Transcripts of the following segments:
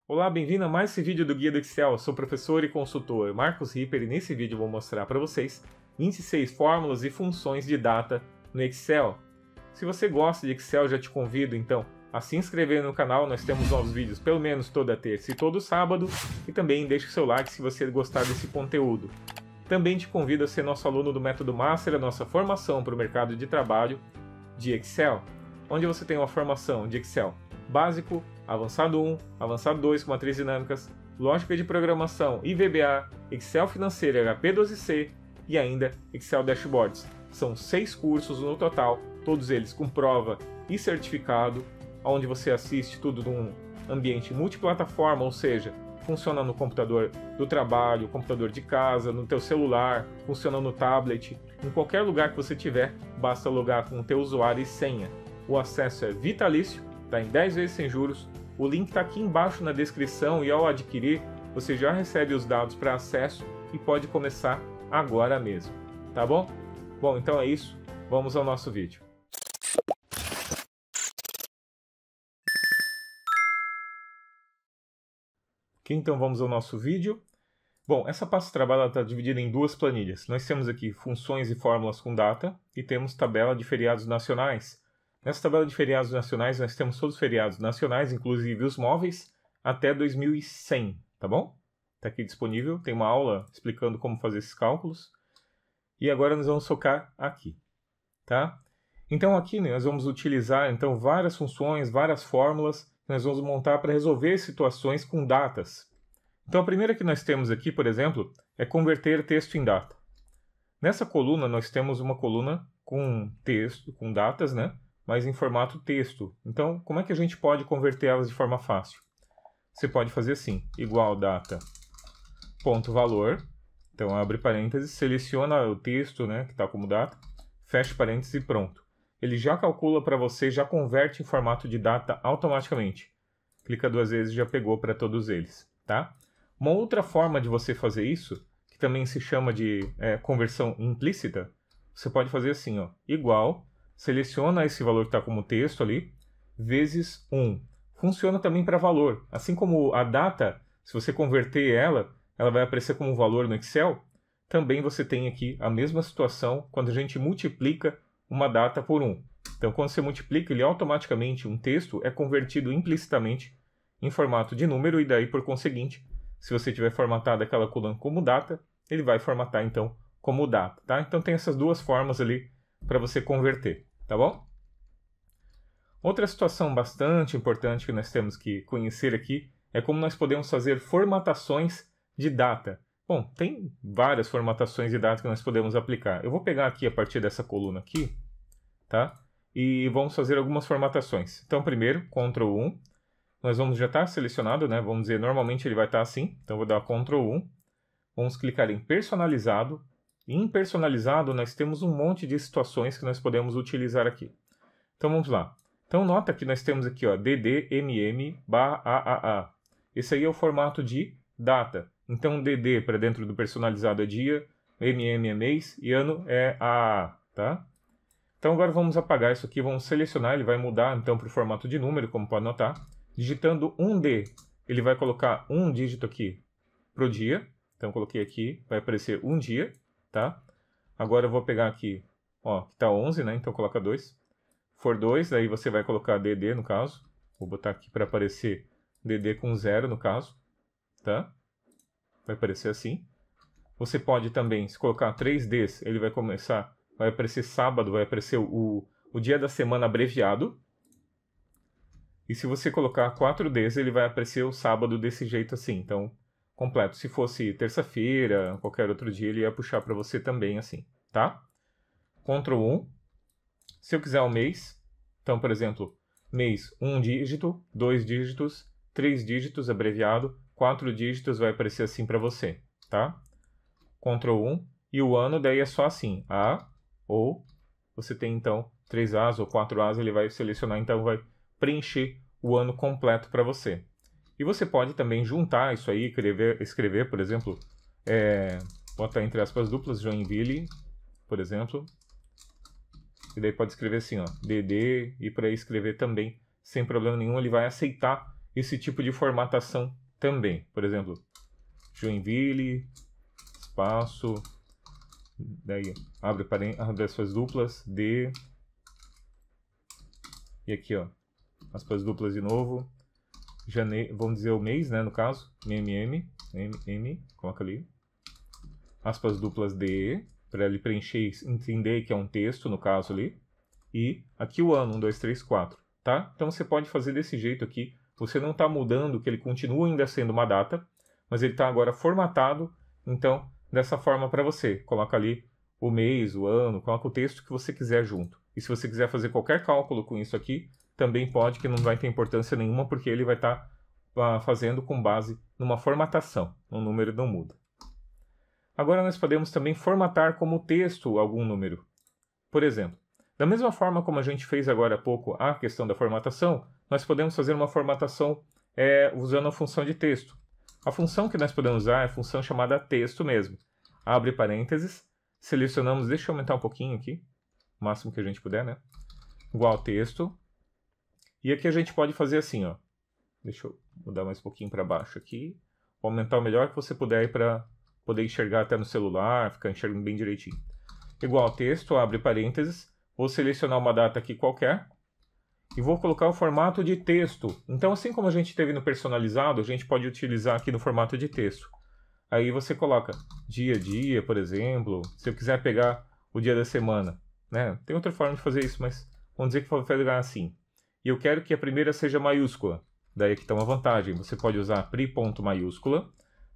Olá, bem-vindo a mais esse vídeo do Guia do Excel. Eu sou professor e consultor Marcos Ripper e nesse vídeo eu vou mostrar para vocês 26 fórmulas e funções de data no Excel. Se você gosta de Excel, já te convido então a se inscrever no canal. Nós temos novos vídeos pelo menos toda terça e todo sábado. E também deixe o seu like se você gostar desse conteúdo. Também te convido a ser nosso aluno do Método Master, a nossa formação para o mercado de trabalho de Excel, onde você tem uma formação de Excel básico, avançado 1, avançado 2 com matrizes dinâmicas, lógica de programação e VBA, Excel financeiro HP12C e ainda Excel Dashboards. São 6 cursos no total, todos eles com prova e certificado, onde você assiste tudo num ambiente multiplataforma, ou seja, funciona no computador do trabalho, computador de casa, no teu celular, funciona no tablet, em qualquer lugar que você tiver, basta logar com o teu usuário e senha. O acesso é vitalício, está em 10 vezes sem juros, o link está aqui embaixo na descrição e ao adquirir, você já recebe os dados para acesso e pode começar agora mesmo, tá bom? Bom, então é isso, vamos ao nosso vídeo. Ok, então vamos ao nosso vídeo. Bom, essa pasta de trabalho está dividida em duas planilhas. Nós temos aqui funções e fórmulas com data e temos tabela de feriados nacionais. Nessa tabela de feriados nacionais nós temos todos os feriados nacionais, inclusive os móveis, até 2100, tá bom? Está aqui disponível, tem uma aula explicando como fazer esses cálculos. E agora nós vamos focar aqui, tá? Então aqui nós vamos utilizar então, várias funções, várias fórmulas que nós vamos montar para resolver situações com datas. Então a primeira que nós temos aqui, por exemplo, é converter texto em data. Nessa coluna nós temos uma coluna com texto, com datas, né? Mas em formato texto. Então como é que a gente pode converter elas de forma fácil? Você pode fazer assim, igual data, ponto valor. Então abre parênteses, seleciona o texto, né, que está como data, fecha parênteses e pronto. Ele já calcula para você, já converte em formato de data automaticamente. Clica 2 vezes e já pegou para todos eles, tá? Uma outra forma de você fazer isso, que também se chama de conversão implícita, você pode fazer assim, ó, igual, seleciona esse valor que está como texto ali, vezes 1. Funciona também para valor. Assim como a data, se você converter ela, ela vai aparecer como valor no Excel, também você tem aqui a mesma situação quando a gente multiplica uma data por 1. Então, quando você multiplica, ele automaticamente, um texto é convertido implicitamente em formato de número e daí, por conseguinte, se você tiver formatado aquela coluna como data, ele vai formatar então como data, tá? Então tem essas duas formas ali para você converter, tá bom? Outra situação bastante importante que nós temos que conhecer aqui é como nós podemos fazer formatações de data. Bom, tem várias formatações de data que nós podemos aplicar. Eu vou pegar aqui a partir dessa coluna aqui, tá? E vamos fazer algumas formatações. Então, primeiro, Ctrl 1. Nós vamos já estar selecionado, né? Vamos dizer, normalmente ele vai estar assim. Então, vou dar Ctrl 1. Vamos clicar em personalizado. E em personalizado, nós temos um monte de situações que nós podemos utilizar aqui. Então, vamos lá. Então, nota que nós temos aqui, ó, DDMM/AAA. Esse aí é o formato de data. Então, DD para dentro do personalizado é dia, MM é mês e ano é AAA, tá? Então, agora vamos apagar isso aqui, vamos selecionar, ele vai mudar então para o formato de número, como pode notar. Digitando 1D, ele vai colocar um dígito aqui para o dia. Então, coloquei aqui, vai aparecer um dia, tá? Agora eu vou pegar aqui, ó, que está 11, né? Então, coloca 2. For 2, aí você vai colocar DD no caso. Vou botar aqui para aparecer DD com 0 no caso, tá? Vai aparecer assim. Você pode também, se colocar 3Ds, ele vai começar, vai aparecer sábado, vai aparecer o dia da semana abreviado. E se você colocar 4Ds, ele vai aparecer o sábado desse jeito assim, então, completo. Se fosse terça-feira, qualquer outro dia, ele ia puxar para você também assim, tá? Ctrl 1. Se eu quiser o mês, então, por exemplo, mês 1 dígito, 2 dígitos, 3 dígitos, abreviado, 4 dígitos, vai aparecer assim para você, tá? Ctrl 1. E o ano, daí é só assim, A, ou você tem, então, 3As ou 4As, ele vai selecionar, então, vai preencher o ano completo para você. E você pode também juntar isso aí, escrever por exemplo, botar entre aspas duplas, Joinville, por exemplo. E daí pode escrever assim, ó, DD, e para escrever também, sem problema nenhum, ele vai aceitar esse tipo de formatação também. Por exemplo, Joinville, espaço, daí abre aspas duplas, D, e aqui ó, aspas duplas de novo, janeiro, vamos dizer o mês, né, no caso, coloca ali, aspas duplas D, para ele preencher, entender que é um texto, no caso ali, e aqui o ano, 1, 2, 3, 4, tá? Então você pode fazer desse jeito aqui, você não está mudando, que ele continua ainda sendo uma data, mas ele está agora formatado, então, dessa forma para você. Coloca ali o mês, o ano, coloca o texto que você quiser junto. E se você quiser fazer qualquer cálculo com isso aqui, também pode, que não vai ter importância nenhuma, porque ele vai estar fazendo com base numa formatação, o número não muda. Agora nós podemos também formatar como texto algum número. Por exemplo, da mesma forma como a gente fez agora há pouco a questão da formatação, nós podemos fazer uma formatação usando a função de texto. A função que nós podemos usar é a função chamada texto mesmo. Abre parênteses, selecionamos, deixa eu aumentar um pouquinho aqui, o máximo que a gente puder, né? Igual texto. E aqui a gente pode fazer assim, ó. Deixa eu mudar mais um pouquinho para baixo aqui. Vou aumentar o melhor que você puder aí para poder enxergar até no celular, ficar enxergando bem direitinho. Igual texto, abre parênteses. Vou selecionar uma data aqui qualquer. E vou colocar o formato de texto. Então, assim como a gente teve no personalizado, a gente pode utilizar aqui no formato de texto. Aí você coloca dia a dia, por exemplo. Se eu quiser pegar o dia da semana, né? Tem outra forma de fazer isso, mas vamos dizer que vou pegar assim. E eu quero que a primeira seja maiúscula. Daí aqui está uma vantagem. Você pode usar pri.ponto maiúscula.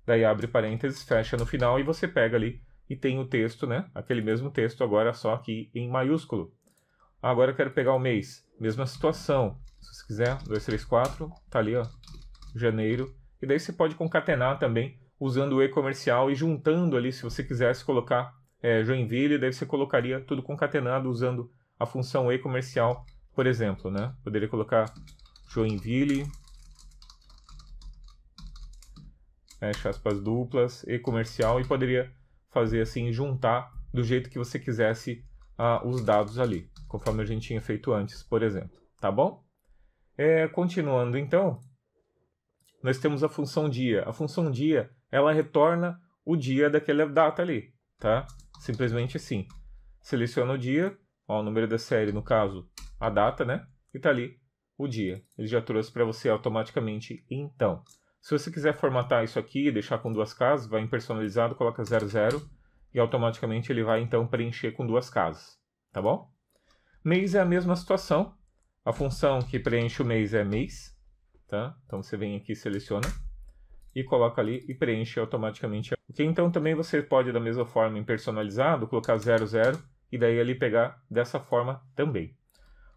Daí abre parênteses, fecha no final e você pega ali e tem o texto, né? Aquele mesmo texto agora só aqui em maiúsculo. Agora eu quero pegar o mês. Mesma situação. Se você quiser, 2, 3, 4, tá ali, ó, janeiro. E daí você pode concatenar também usando o e-comercial e juntando ali, se você quisesse colocar Joinville, daí você colocaria tudo concatenado usando a função e-comercial, por exemplo, né? Poderia colocar Joinville, fecha aspas duplas, e-comercial, e poderia fazer assim, juntar do jeito que você quisesse os dados ali, conforme a gente tinha feito antes, por exemplo. Tá bom? Continuando então, nós temos a função dia. A função dia, ela retorna o dia daquela data ali, tá? Simplesmente assim. Seleciona o dia, ó, o número da série, no caso, a data, né? E tá ali o dia. Ele já trouxe para você automaticamente então. Se você quiser formatar isso aqui, deixar com 2 casas, vai em personalizado, coloca 00 e automaticamente ele vai então preencher com 2 casas, tá bom? Mês é a mesma situação. A função que preenche o mês é mês, tá? Então você vem aqui, seleciona e coloca ali e preenche automaticamente. Ok, então também você pode, da mesma forma, em personalizado, colocar 00 e daí ali pegar dessa forma também.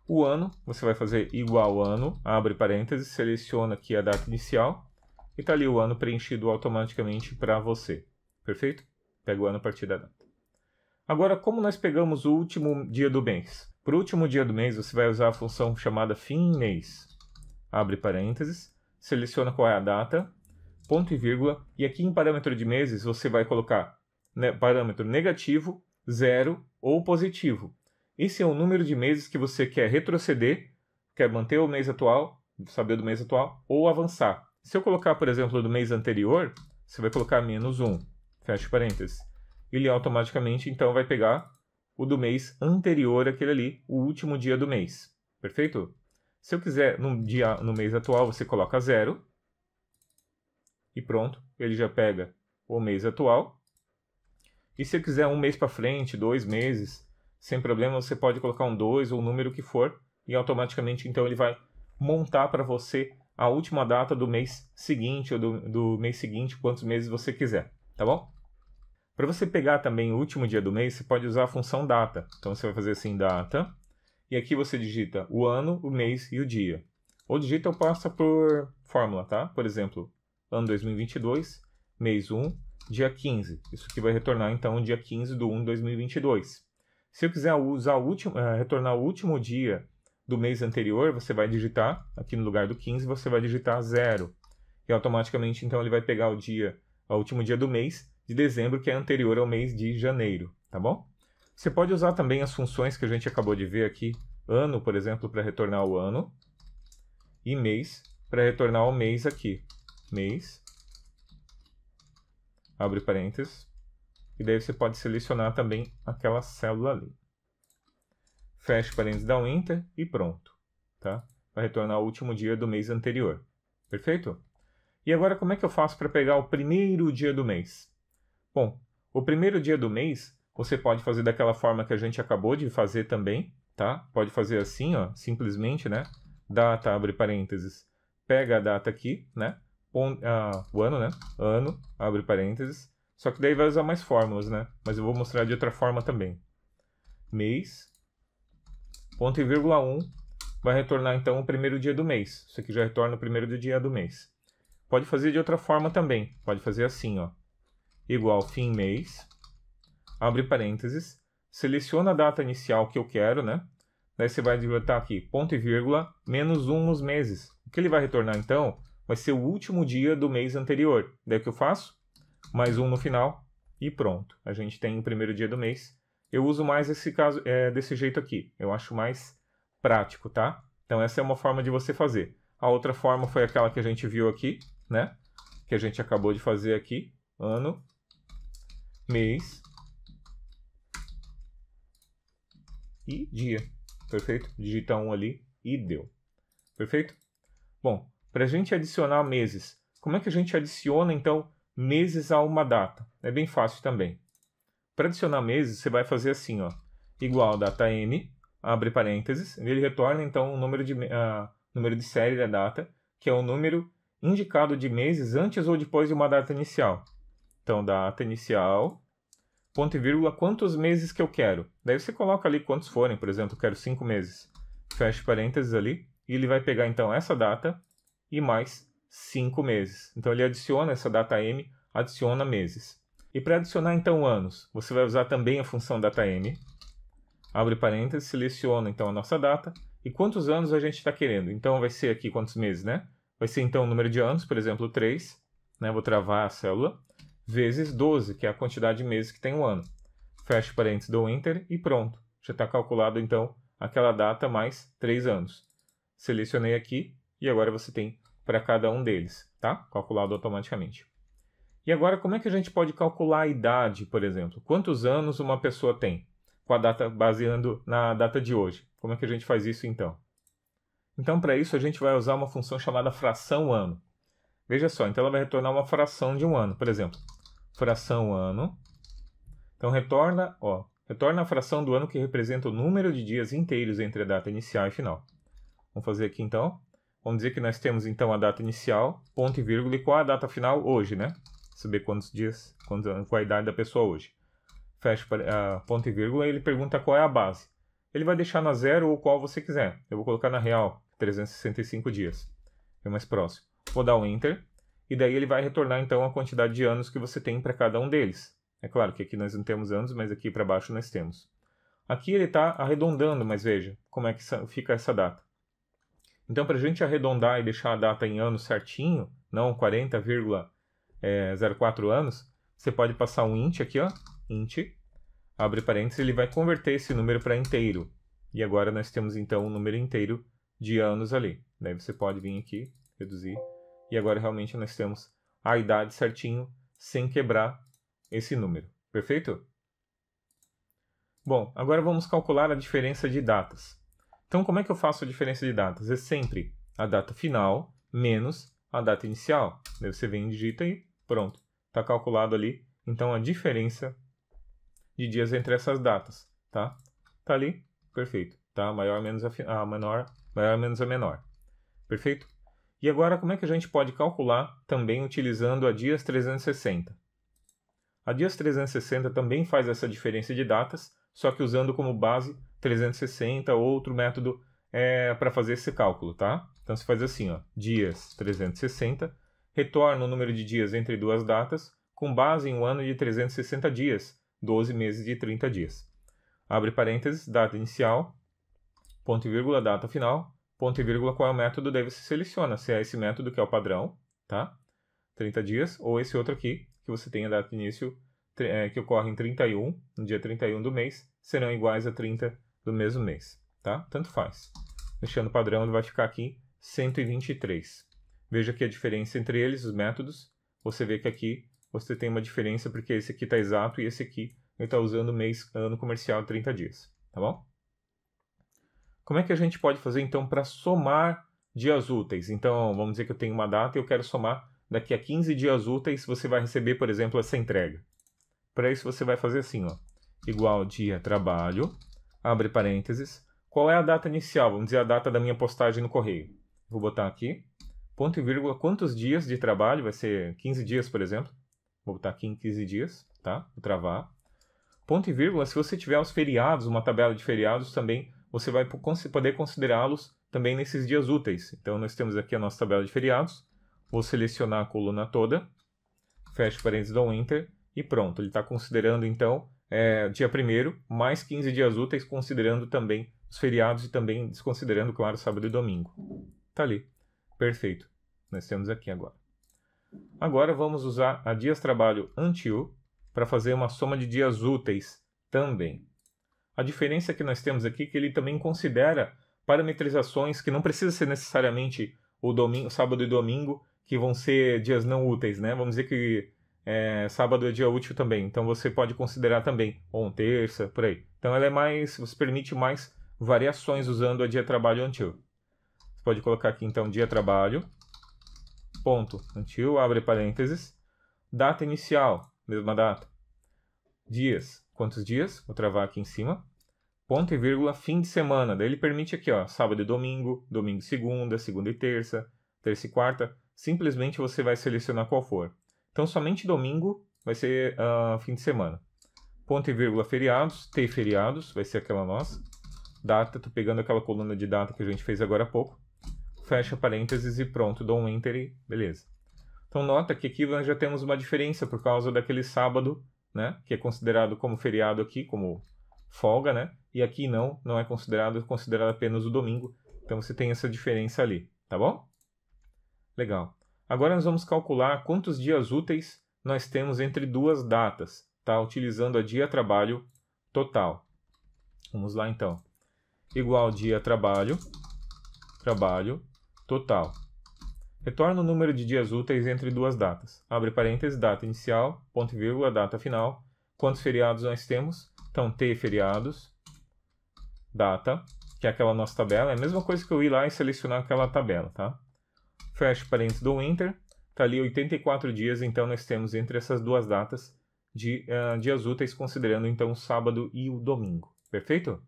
O ano, você vai fazer igual ano, abre parênteses, seleciona aqui a data inicial e está ali o ano preenchido automaticamente para você. Perfeito? Pega o ano a partir da data. Agora, como nós pegamos o último dia do mês? Para o último dia do mês, você vai usar a função chamada fim mês. Abre parênteses, seleciona qual é a data, ponto e vírgula, e aqui em parâmetro de meses você vai colocar parâmetro negativo, 0 ou positivo. Esse é o número de meses que você quer retroceder, quer manter o mês atual, saber do mês atual, ou avançar. Se eu colocar, por exemplo, do mês anterior, você vai colocar -1, fecha parênteses. Ele automaticamente, então, vai pegar o do mês anterior àquele ali, o último dia do mês. Perfeito? Se eu quiser, no mês atual, você coloca 0. E pronto, ele já pega o mês atual. E se eu quiser um mês para frente, 2 meses, sem problema, você pode colocar um 2 ou o número que for. E automaticamente, então, ele vai montar para você a última data do mês seguinte ou do mês seguinte, quantos meses você quiser, tá bom? Para você pegar também o último dia do mês, você pode usar a função data. Então você vai fazer assim, data, e aqui você digita o ano, o mês e o dia. Ou digita ou passa por fórmula, tá? Por exemplo, ano 2022, mês 1, dia 15. Isso aqui vai retornar então o dia 15 do 1 de 2022. Se eu quiser usar retornar o último dia do mês anterior, você vai digitar, aqui no lugar do 15, você vai digitar 0. E automaticamente, então, ele vai pegar o último dia do mês de dezembro, que é anterior ao mês de janeiro, tá bom? Você pode usar também as funções que a gente acabou de ver aqui, ano, por exemplo, para retornar o ano, e mês para retornar o mês aqui. Mês, abre parênteses, e daí você pode selecionar também aquela célula ali. Fecha parênteses, dá um Enter e pronto. Tá? Vai retornar o último dia do mês anterior. Perfeito? E agora como é que eu faço para pegar o primeiro dia do mês? Bom, o primeiro dia do mês você pode fazer daquela forma que a gente acabou de fazer também, tá? Pode fazer assim, ó, simplesmente, né? Data, abre parênteses, pega a data aqui, né? O ano, né? Ano, abre parênteses. Só que daí vai usar mais fórmulas, né? Mas eu vou mostrar de outra forma também. Mês, ponto e vírgula 1, vai retornar então o primeiro dia do mês. Isso aqui já retorna o primeiro dia do mês. Pode fazer de outra forma também. Pode fazer assim, ó. Igual fim mês, abre parênteses, seleciona a data inicial que eu quero, né? Daí você vai digitar aqui, ponto e vírgula, menos 1 nos meses. O que ele vai retornar então vai ser o último dia do mês anterior. Daí o que eu faço? Mais 1 no final e pronto. A gente tem o primeiro dia do mês. Eu uso mais esse caso desse jeito aqui. Eu acho mais prático, tá? Então essa é uma forma de você fazer. A outra forma foi aquela que a gente viu aqui, né? Que a gente acabou de fazer aqui. Ano, mês e dia. Perfeito? Digita 1 ali e deu. Perfeito? Bom, para a gente adicionar meses, como é que a gente adiciona então meses a uma data? É bem fácil também. Para adicionar meses, você vai fazer assim, ó, igual data M, abre parênteses, ele retorna então o número de série da data, que é o número indicado de meses antes ou depois de uma data inicial. Então, data inicial, ponto e vírgula, quantos meses que eu quero. Daí você coloca ali quantos forem, por exemplo, eu quero 5 meses. Fecha parênteses ali, e ele vai pegar então essa data e mais 5 meses. Então ele adiciona essa data M, adiciona meses. E para adicionar então anos, você vai usar também a função data M, abre parênteses, seleciona então a nossa data, e quantos anos a gente está querendo. Então vai ser aqui quantos meses, né? Vai ser então o número de anos, por exemplo, 3, né? Vou travar a célula, vezes 12, que é a quantidade de meses que tem um ano. Fecha parênteses, dou Enter e pronto. Já está calculado então aquela data mais 3 anos. Selecionei aqui e agora você tem para cada um deles, tá? Calculado automaticamente. E agora como é que a gente pode calcular a idade, por exemplo? Quantos anos uma pessoa tem? Com a data baseando na data de hoje. Como é que a gente faz isso então? Então para isso a gente vai usar uma função chamada fração ano. Veja só, então ela vai retornar uma fração de um ano. Por exemplo, fração ano. Então retorna a fração do ano que representa o número de dias inteiros entre a data inicial e final. Vamos fazer aqui então. Vamos dizer que nós temos então a data inicial, ponto e vírgula, e qual a data final hoje, né? Saber quantos dias, qual a idade da pessoa hoje. Fecha ponto e vírgula e ele pergunta qual é a base. Ele vai deixar na 0 ou qual você quiser. Eu vou colocar na real, 365 dias. É mais próximo. Vou dar um Enter e daí ele vai retornar então a quantidade de anos que você tem para cada um deles. É claro que aqui nós não temos anos, mas aqui para baixo nós temos. Aqui ele está arredondando, mas veja como é que fica essa data. Então, para a gente arredondar e deixar a data em anos certinho, não 40,04 anos, você pode passar um int aqui, ó, int, abre parênteses, ele vai converter esse número para inteiro. E agora nós temos então um número inteiro de anos ali. Daí você pode vir aqui, reduzir, e agora realmente nós temos a idade certinho, sem quebrar esse número. Perfeito? Bom, agora vamos calcular a diferença de datas. Então, como é que eu faço a diferença de datas? É sempre a data final menos a data inicial. Daí você vem e digita e pronto. Está calculado ali, então, a diferença de dias entre essas datas. Tá? Tá ali, perfeito. Tá? Maior menos a menor, maior menos a menor. Perfeito? E agora, como é que a gente pode calcular também utilizando a Dias 360? A Dias 360 também faz essa diferença de datas, só que usando como base 360 ou outro método para fazer esse cálculo, tá? Então você faz assim, ó, Dias 360, retorna o número de dias entre duas datas, com base em um ano de 360 dias, 12 meses de 30 dias. Abre parênteses, data inicial, ponto e vírgula, data final, ponto e vírgula, qual é o método, daí você seleciona se é esse método que é o padrão, tá? 30 dias, ou esse outro aqui, que você tem a data de início que ocorre em 31, no dia 31 do mês, serão iguais a 30 do mesmo mês, tá? Tanto faz. Deixando o padrão, ele vai ficar aqui 123. Veja aqui a diferença entre eles, os métodos. Você vê que aqui você tem uma diferença porque esse aqui está exato e esse aqui está usando ano comercial de 30 dias. Tá bom? Como é que a gente pode fazer então para somar dias úteis? Então, vamos dizer que eu tenho uma data e eu quero somar daqui a 15 dias úteis, você vai receber, por exemplo, essa entrega. Para isso você vai fazer assim, ó, igual dia trabalho, abre parênteses, qual é a data inicial? Vamos dizer a data da minha postagem no correio. Vou botar aqui, ponto e vírgula, quantos dias de trabalho? Vai ser 15 dias, por exemplo. Vou botar aqui em 15 dias, tá? Vou travar. Ponto e vírgula, se você tiver os feriados, uma tabela de feriados também, você vai poder considerá-los também nesses dias úteis. Então, nós temos aqui a nossa tabela de feriados. Vou selecionar a coluna toda, fecho parênteses, dou Enter e pronto. Ele está considerando, então, dia 1º, mais 15 dias úteis, considerando também os feriados e também desconsiderando, claro, sábado e domingo. Está ali. Perfeito. Nós temos aqui agora. Agora vamos usar a dias trabalho until para fazer uma soma de dias úteis também. A diferença que nós temos aqui é que ele também considera parametrizações que não precisa ser necessariamente o sábado e domingo, que vão ser dias não úteis, né? Vamos dizer que sábado é dia útil também, então você pode considerar também, ou terça, por aí. Então ela você permite mais variações usando a dia trabalho until. Você pode colocar aqui então dia trabalho, ponto, until, abre parênteses, data inicial, mesma data, dias, quantos dias? Vou travar aqui em cima, ponto e vírgula, fim de semana, daí ele permite aqui, ó, sábado e domingo, domingo e segunda, segunda e terça e quarta, simplesmente você vai selecionar qual for. Então, somente domingo vai ser fim de semana. Ponto e vírgula, feriados, feriados, vai ser aquela nossa. Data, tô pegando aquela coluna de data que a gente fez agora há pouco. Fecha parênteses e pronto, dou um Enter e beleza. Então, nota que aqui nós já temos uma diferença por causa daquele sábado, né, que é considerado como feriado aqui, como folga, né? E aqui não é considerado apenas o domingo. Então, você tem essa diferença ali, tá bom? Legal. Agora nós vamos calcular quantos dias úteis nós temos entre duas datas, tá? Utilizando a dia trabalho total. Vamos lá então. Igual dia trabalho total. Retorna o número de dias úteis entre duas datas. Abre parênteses, data inicial, ponto e vírgula, data final. Quantos feriados nós temos? Então, T feriados, data, que é aquela nossa tabela. É a mesma coisa que eu ir lá e selecionar aquela tabela, tá? Fecho parênteses, dou Enter, está ali 84 dias, então nós temos entre essas duas datas de dias úteis, considerando então o sábado e o domingo, perfeito?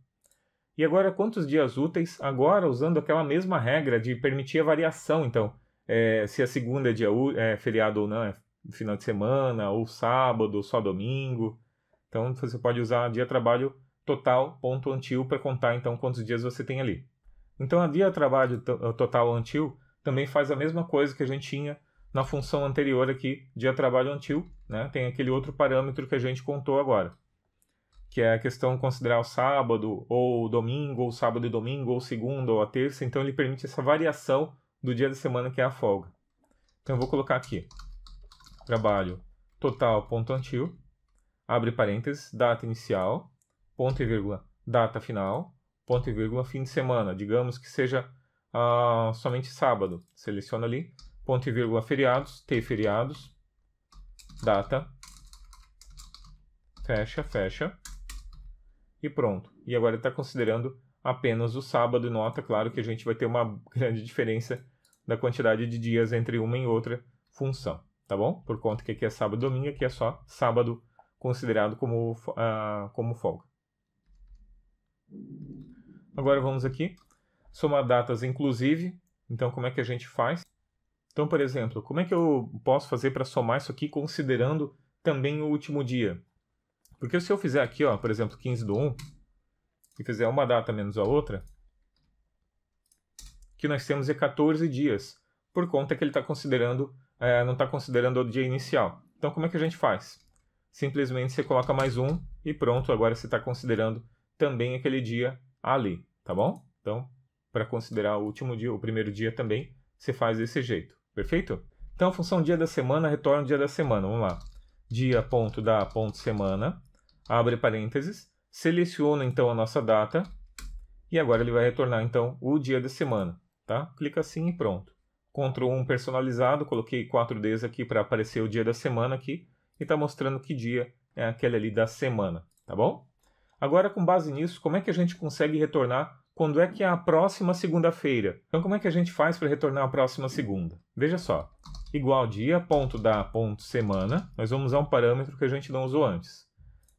E agora, quantos dias úteis? Agora, usando aquela mesma regra de permitir a variação, então, se a segunda é feriado ou não, é final de semana, ou sábado, ou só domingo. Então, você pode usar dia trabalho total, ponto until, para contar então quantos dias você tem ali. Então, a dia trabalho total until também faz a mesma coisa que a gente tinha na função anterior aqui, dia trabalho until, né? Tem aquele outro parâmetro que a gente contou agora, que é a questão de considerar o sábado, ou domingo, ou sábado e domingo, ou segunda, ou a terça. Então ele permite essa variação do dia da semana, que é a folga. Então eu vou colocar aqui, trabalho total.until, abre parênteses, data inicial, ponto e vírgula, data final, ponto e vírgula, fim de semana. Digamos que seja somente sábado. Seleciona ali, ponto e vírgula, feriados, feriados, data, fecha, e pronto. E agora ele está considerando apenas o sábado, e nota, claro, que a gente vai ter uma grande diferença da quantidade de dias entre uma e outra função, tá bom? Por conta que aqui é sábado e domingo, aqui é só sábado considerado como folga. Agora vamos aqui, somar datas inclusive. Então, como é que a gente faz? Então, por exemplo, como é que eu posso fazer para somar isso aqui considerando também o último dia? Porque se eu fizer aqui, ó, por exemplo, 15/1, e fizer uma data menos a outra, que nós temos 14 dias, por conta que ele está considerando, não está considerando o dia inicial. Então, como é que a gente faz? Simplesmente você coloca mais um e pronto, agora você está considerando também aquele dia ali, tá bom? Então, para considerar o último dia, o primeiro dia também, você faz desse jeito, perfeito? Então, a função dia da semana retorna o dia da semana, vamos lá. Dia.da.semana, abre parênteses, seleciona então a nossa data, e agora ele vai retornar então o dia da semana, tá? Clica assim e pronto. Ctrl 1 personalizado, coloquei 4Ds aqui para aparecer o dia da semana aqui, e está mostrando que dia é aquele ali da semana, tá bom? Agora, com base nisso, como é que a gente consegue retornar quando é que é a próxima segunda-feira? Então, como é que a gente faz para retornar a próxima segunda? Veja só, igual dia, ponto da, ponto semana, nós vamos usar um parâmetro que a gente não usou antes.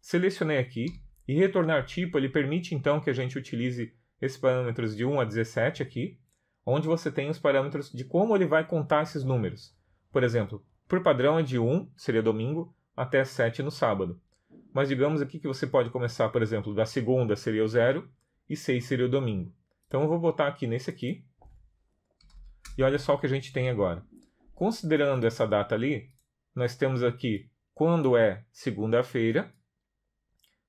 Selecionei aqui, e retornar tipo, ele permite então que a gente utilize esses parâmetros de 1 a 17 aqui, onde você tem os parâmetros de como ele vai contar esses números. Por exemplo, por padrão é de 1, seria domingo, até 7 no sábado. Mas digamos aqui que você pode começar, por exemplo, da segunda seria o 0 e 6 seria o domingo. Então eu vou botar aqui nesse aqui. E olha só o que a gente tem agora. Considerando essa data ali, nós temos aqui quando é segunda-feira.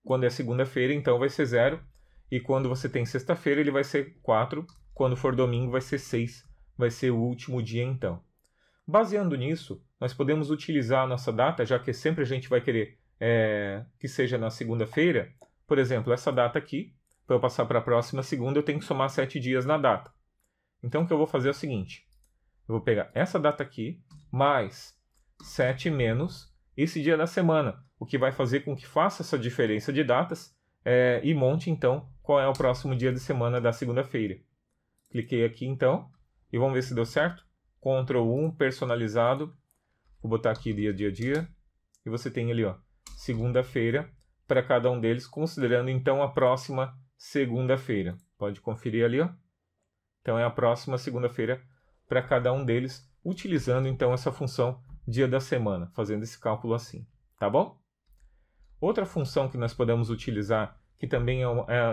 Quando é segunda-feira, então vai ser 0. E quando você tem sexta-feira, ele vai ser 4. Quando for domingo, vai ser 6. Vai ser o último dia, então. Baseando nisso, nós podemos utilizar a nossa data, já que sempre a gente vai querer que seja na segunda-feira. Por exemplo, essa data aqui, para eu passar para a próxima segunda, eu tenho que somar 7 dias na data. Então, o que eu vou fazer é o seguinte. Eu vou pegar essa data aqui, mais 7 menos esse dia da semana, o que vai fazer com que faça essa diferença de datas e monte, então, qual é o próximo dia de semana da segunda-feira. Cliquei aqui, então, e vamos ver se deu certo. Ctrl 1, personalizado. Vou botar aqui dia. E você tem ali, ó, segunda-feira para cada um deles, considerando, então, a próxima segunda-feira. Pode conferir ali, ó. Então, é a próxima segunda-feira para cada um deles, utilizando, então, essa função dia da semana, fazendo esse cálculo assim, tá bom? Outra função que nós podemos utilizar, que também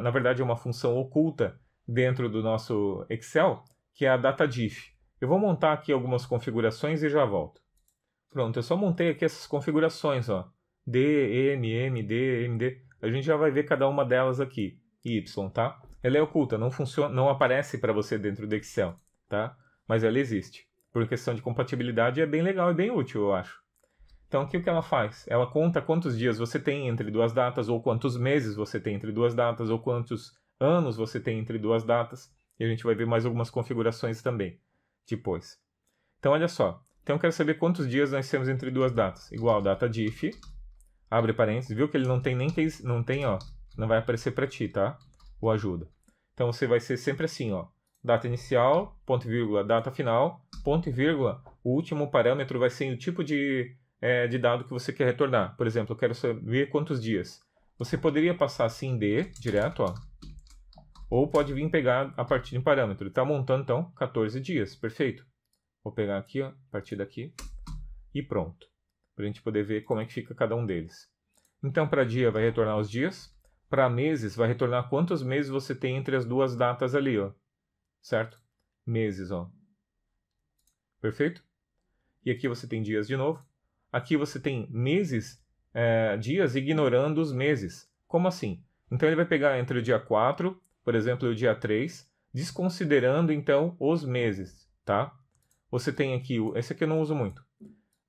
na verdade é uma função oculta dentro do nosso Excel, que é a DataDiff. Eu vou montar aqui algumas configurações e já volto. Pronto, eu só montei aqui essas configurações, ó. D, M, M, D, MD. A gente já vai ver cada uma delas aqui. Y, tá? Ela é oculta, não funciona, não aparece para você dentro do Excel, tá? Mas ela existe. Por questão de compatibilidade é bem legal e bem útil, eu acho. Então aqui o que ela faz? Ela conta quantos dias você tem entre duas datas, ou quantos meses você tem entre duas datas, ou quantos anos você tem entre duas datas. E a gente vai ver mais algumas configurações também depois. Então olha só. Então eu quero saber quantos dias nós temos entre duas datas. Igual DataDiff, abre parênteses, viu que ele não tem nem case, não tem, ó, não vai aparecer para ti, tá? O ajuda. Então você vai ser sempre assim, ó. Data inicial, ponto e vírgula, data final, ponto e vírgula, o último parâmetro vai ser o tipo de dado que você quer retornar. Por exemplo, eu quero saber quantos dias. Você poderia passar assim D, direto, ó. Ou pode vir pegar a partir de um parâmetro. Está montando, então, 14 dias. Perfeito. Vou pegar aqui, ó, a partir daqui. E pronto. Para a gente poder ver como é que fica cada um deles. Então, para dia vai retornar os dias. Para meses vai retornar quantos meses você tem entre as duas datas ali, ó. Certo? Meses, ó. Perfeito? E aqui você tem dias de novo. Aqui você tem meses, dias ignorando os meses. Como assim? Então ele vai pegar entre o dia 4, por exemplo, e o dia 3, desconsiderando então os meses, tá? Você tem aqui, esse aqui eu não uso muito,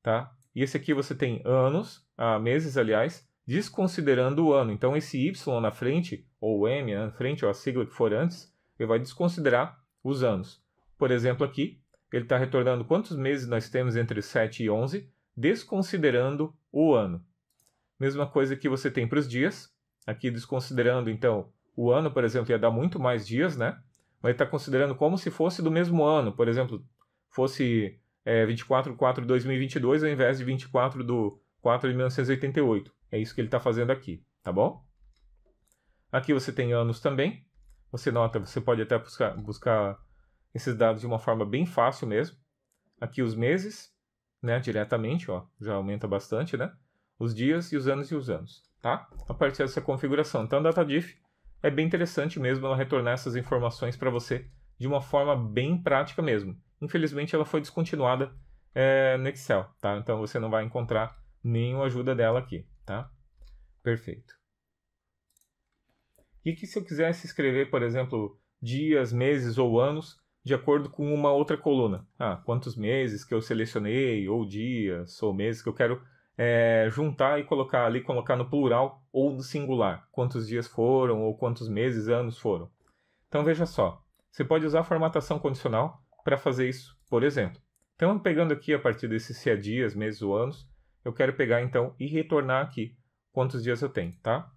tá? E esse aqui você tem anos, meses aliás, desconsiderando o ano. Então esse Y na frente, ou o M na frente, ou a sigla que for antes, ele vai desconsiderar os anos. Por exemplo aqui, ele está retornando quantos meses nós temos entre 7 e 11, desconsiderando o ano. Mesma coisa que você tem para os dias. Aqui desconsiderando, então, o ano, por exemplo, ia dar muito mais dias, né? Mas ele está considerando como se fosse do mesmo ano. Por exemplo, fosse 24/4/2022 ao invés de 24/4 de 1988. É isso que ele está fazendo aqui, tá bom? Aqui você tem anos também. Você nota, você pode até buscar esses dados de uma forma bem fácil mesmo. Aqui os meses, né, diretamente, ó, já aumenta bastante, né? Os dias e os anos, tá? A partir dessa configuração. Então, a DataDiff é bem interessante mesmo ela retornar essas informações para você de uma forma bem prática mesmo. Infelizmente, ela foi descontinuada no Excel, tá? Então, você não vai encontrar nenhuma ajuda dela aqui, tá? Perfeito. E que se eu quisesse escrever, por exemplo, dias, meses ou anos, de acordo com uma outra coluna. Quantos meses que eu selecionei, ou dias, ou meses que eu quero juntar e colocar ali, colocar no plural ou no singular. Quantos dias foram, ou quantos meses, anos foram. Então veja só, você pode usar a formatação condicional para fazer isso por exemplo. Então, pegando aqui a partir desses se é dias, meses ou anos, eu quero pegar então e retornar aqui quantos dias eu tenho, tá?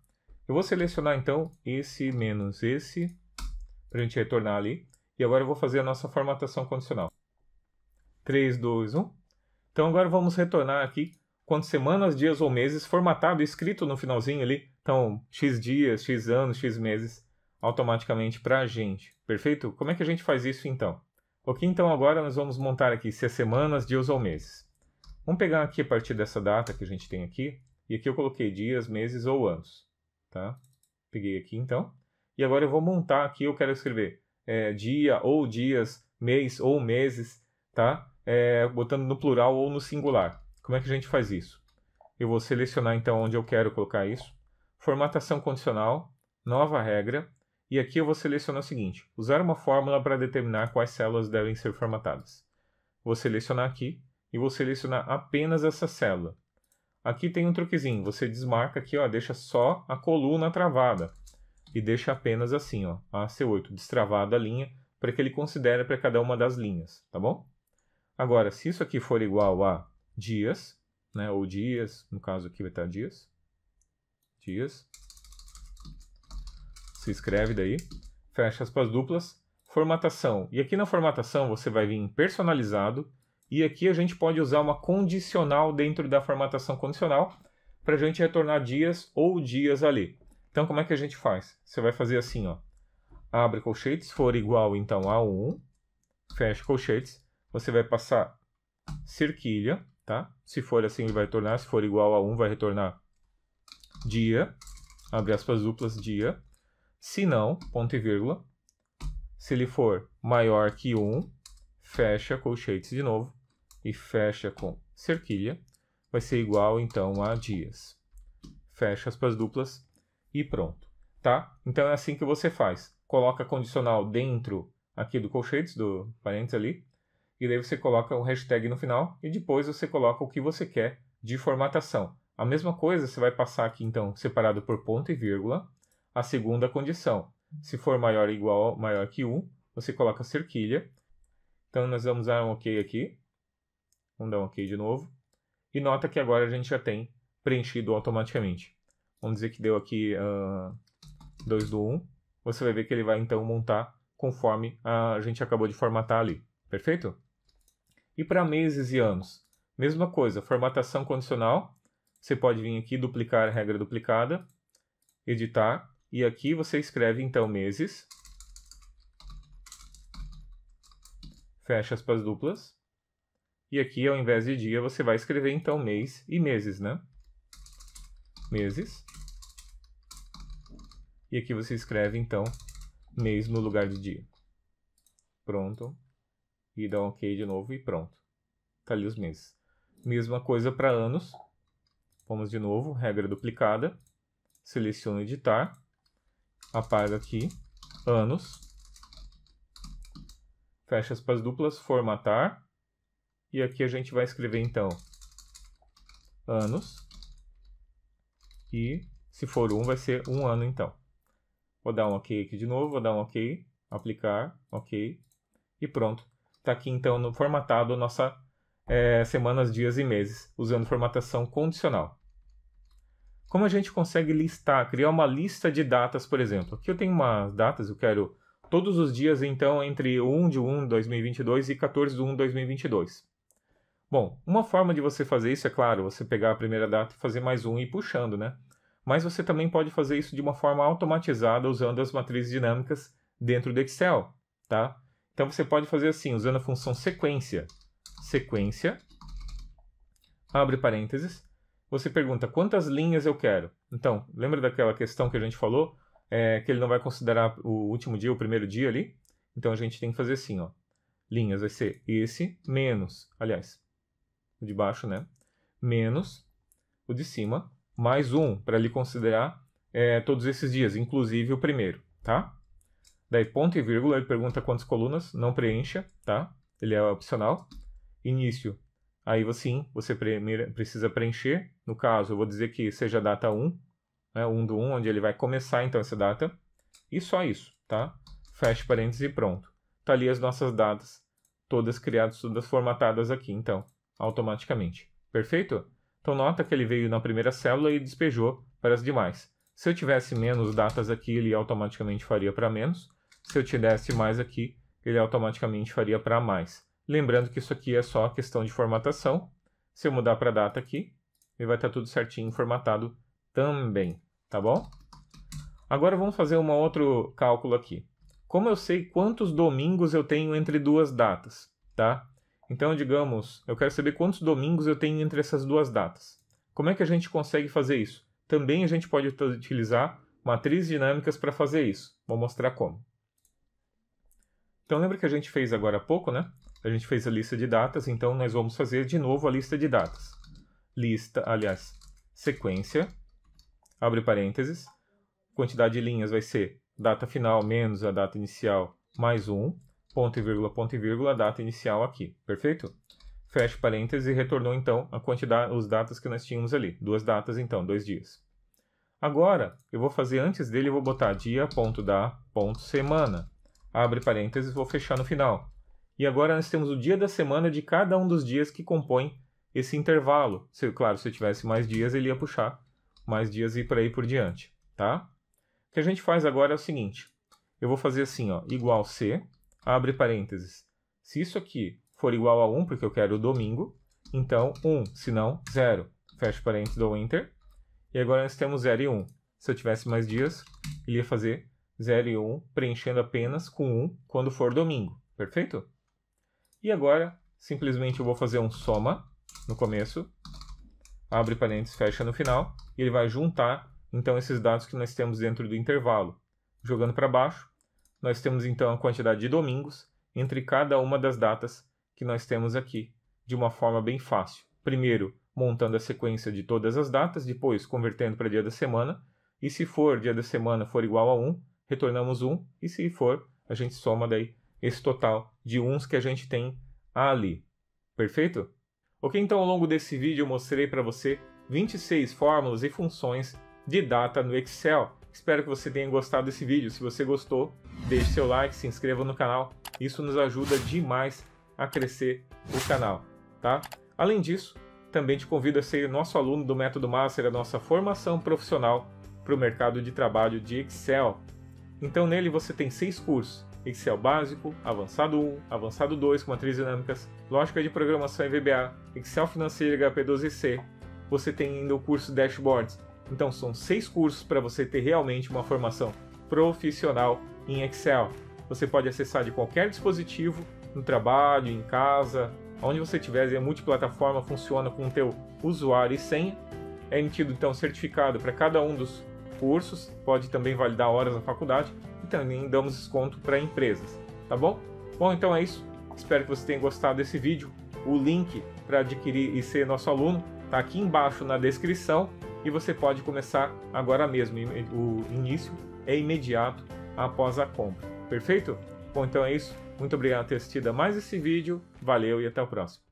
Eu vou selecionar então esse menos esse, para a gente retornar ali. E agora eu vou fazer a nossa formatação condicional. 3, 2, 1. Então agora vamos retornar aqui quantas semanas, dias ou meses, formatado e escrito no finalzinho ali. Então, X dias, X anos, X meses, automaticamente para a gente. Perfeito? Como é que a gente faz isso então? Ok, então agora nós vamos montar aqui se é semanas, dias ou meses. Vamos pegar aqui a partir dessa data que a gente tem aqui. E aqui eu coloquei dias, meses ou anos. Tá? Peguei aqui então. E agora eu vou montar aqui, eu quero escrever dia ou dias, mês ou meses, tá? Botando no plural ou no singular. Como é que a gente faz isso? Eu vou selecionar então onde eu quero colocar isso. Formatação condicional, nova regra. E aqui eu vou selecionar o seguinte: usar uma fórmula para determinar quais células devem ser formatadas. Vou selecionar aqui e vou selecionar apenas essa célula. Aqui tem um truquezinho, você desmarca aqui, ó, deixa só a coluna travada. E deixa apenas assim, ó, a C8, destravada a linha, para que ele considere para cada uma das linhas, tá bom? Agora, se isso aqui for igual a dias, né, ou dias, no caso aqui vai estar dias, se escreve daí, fecha aspas duplas, formatação. E aqui na formatação você vai vir em personalizado, e aqui a gente pode usar uma condicional dentro da formatação condicional, para a gente retornar dias ou dias ali. Então, como é que a gente faz? Você vai fazer assim, ó. Abre colchetes, se for igual, então, a 1. Fecha colchetes. Você vai passar cerquilha, tá? Se for assim, ele vai retornar. Se for igual a 1, vai retornar dia. Abre aspas duplas, dia. Se não, ponto e vírgula. Se ele for maior que 1, fecha colchetes de novo. E fecha com cerquilha. Vai ser igual, então, a dias. Fecha aspas duplas. E pronto, tá? Então é assim que você faz. Coloca condicional dentro aqui do colchetes, do parênteses ali, e daí você coloca o hashtag no final, e depois você coloca o que você quer de formatação. A mesma coisa você vai passar aqui, então, separado por ponto e vírgula, a segunda condição. Se for maior ou igual, maior que 1, você coloca cerquilha. Então nós vamos dar um OK aqui. Vamos dar um OK de novo. E nota que agora a gente já tem preenchido automaticamente. Vamos dizer que deu aqui 2 do 1. Você vai ver que ele vai então montar conforme a gente acabou de formatar ali. Perfeito? E para meses e anos? Mesma coisa, formatação condicional. Você pode vir aqui, duplicar a regra duplicada, editar. E aqui você escreve então meses. Fecha aspas duplas. E aqui, ao invés de dia, você vai escrever então mês e meses, né? Meses. E aqui você escreve, então, mês no lugar de dia. Pronto. E dá um OK de novo e pronto. Tá ali os meses. Mesma coisa para anos. Vamos de novo, regra duplicada. Seleciono editar. Apaga aqui. Anos. Fecha aspas duplas, formatar. E aqui a gente vai escrever, então, anos. E se for 1, vai ser 1 ano, então. Vou dar um OK aqui de novo, vou dar um OK, aplicar, OK, e pronto. Está aqui então no formatado a nossa semanas, dias e meses, usando formatação condicional. Como a gente consegue listar, criar uma lista de datas, por exemplo? Aqui eu tenho umas datas, eu quero todos os dias então entre 1 de 1 de 2022 e 14 de 1 de 2022. Bom, uma forma de você fazer isso, é claro, você pegar a primeira data e fazer mais um e ir puxando, né? Mas você também pode fazer isso de uma forma automatizada usando as matrizes dinâmicas dentro do Excel, tá? Então você pode fazer assim, usando a função sequência. Sequência, abre parênteses, você pergunta quantas linhas eu quero. Então, lembra daquela questão que a gente falou? Que ele não vai considerar o último dia, o primeiro dia ali? Então a gente tem que fazer assim, ó. Linhas vai ser esse menos, aliás, o de baixo, né? Menos o de cima, mais 1, para ele considerar todos esses dias, inclusive o primeiro, tá? Daí ponto e vírgula, ele pergunta quantas colunas, não preencha, tá? Ele é opcional. Início, aí sim, você precisa preencher. No caso, eu vou dizer que seja a data 1, né? 1 do 1, onde ele vai começar então essa data. E só isso, tá? Fecha parênteses e pronto. Tá ali as nossas datas todas criadas, todas formatadas aqui, então, automaticamente. Perfeito? Então nota que ele veio na primeira célula e despejou para as demais. Se eu tivesse menos datas aqui, ele automaticamente faria para menos. Se eu tivesse mais aqui, ele automaticamente faria para mais. Lembrando que isso aqui é só questão de formatação. Se eu mudar para data aqui, ele vai estar tudo certinho formatado também, tá bom? Agora vamos fazer um outro cálculo aqui. Como eu sei quantos domingos eu tenho entre duas datas, tá? Então, digamos, eu quero saber quantos domingos eu tenho entre essas duas datas. Como é que a gente consegue fazer isso? Também a gente pode utilizar matrizes dinâmicas para fazer isso. Vou mostrar como. Então, lembra que a gente fez agora há pouco, né? A gente fez a lista de datas, então nós vamos fazer de novo a lista de datas. Sequência, abre parênteses, quantidade de linhas vai ser data final menos a data inicial mais 1, ponto e vírgula, a data inicial aqui, perfeito? Fecha parênteses e retornou então a quantidade, os datas que nós tínhamos ali, 2 datas então, 2 dias. Agora, eu vou fazer antes dele, eu vou botar dia.da.semana, abre parênteses, vou fechar no final. E agora nós temos o dia da semana de cada um dos dias que compõem esse intervalo. Claro, se eu tivesse mais dias, ele ia puxar mais dias e por aí por diante, tá? O que a gente faz agora é o seguinte. Eu vou fazer assim, ó, igual C, abre parênteses. Se isso aqui for igual a 1, porque eu quero o domingo, então 1, se não, 0. Fecha parênteses, dou Enter. E agora nós temos 0 e 1. Se eu tivesse mais dias, ele ia fazer 0 e 1, preenchendo apenas com 1 quando for domingo. Perfeito? E agora, simplesmente eu vou fazer um soma no começo, abre parênteses, fecha no final, e ele vai juntar, então, esses dados que nós temos dentro do intervalo. Jogando para baixo, nós temos, então, a quantidade de domingos entre cada uma das datas que nós temos aqui, de uma forma bem fácil. Primeiro, montando a sequência de todas as datas, depois convertendo para dia da semana, e se for dia da semana for igual a 1, retornamos 1, e se for, a gente soma daí esse total de 1s que a gente tem ali. Perfeito? Ok, então ao longo desse vídeo eu mostrei para você 26 fórmulas e funções de data no Excel. Espero que você tenha gostado desse vídeo. Se você gostou, deixe seu like, se inscreva no canal. Isso nos ajuda demais a crescer o canal, tá? Além disso, também te convido a ser nosso aluno do Método Master, a nossa formação profissional para o mercado de trabalho de Excel. Então nele você tem 6 cursos. Excel básico, avançado 1, avançado 2 com matrizes dinâmicas, lógica de programação e VBA, Excel financeiro e HP12C. Você tem ainda o curso Dashboards. Então são 6 cursos para você ter realmente uma formação profissional em Excel. Você pode acessar de qualquer dispositivo, no trabalho, em casa, onde você estiver. A multiplataforma funciona com o teu usuário e senha. É emitido então certificado para cada um dos cursos, pode também validar horas na faculdade e também damos desconto para empresas, tá bom? Bom, então é isso. Espero que você tenha gostado desse vídeo. O link para adquirir e ser nosso aluno está aqui embaixo na descrição e você pode começar agora mesmo. O início é imediato após a compra. Perfeito? Bom, então é isso. Muito obrigado por ter assistido a mais esse vídeo. Valeu e até o próximo.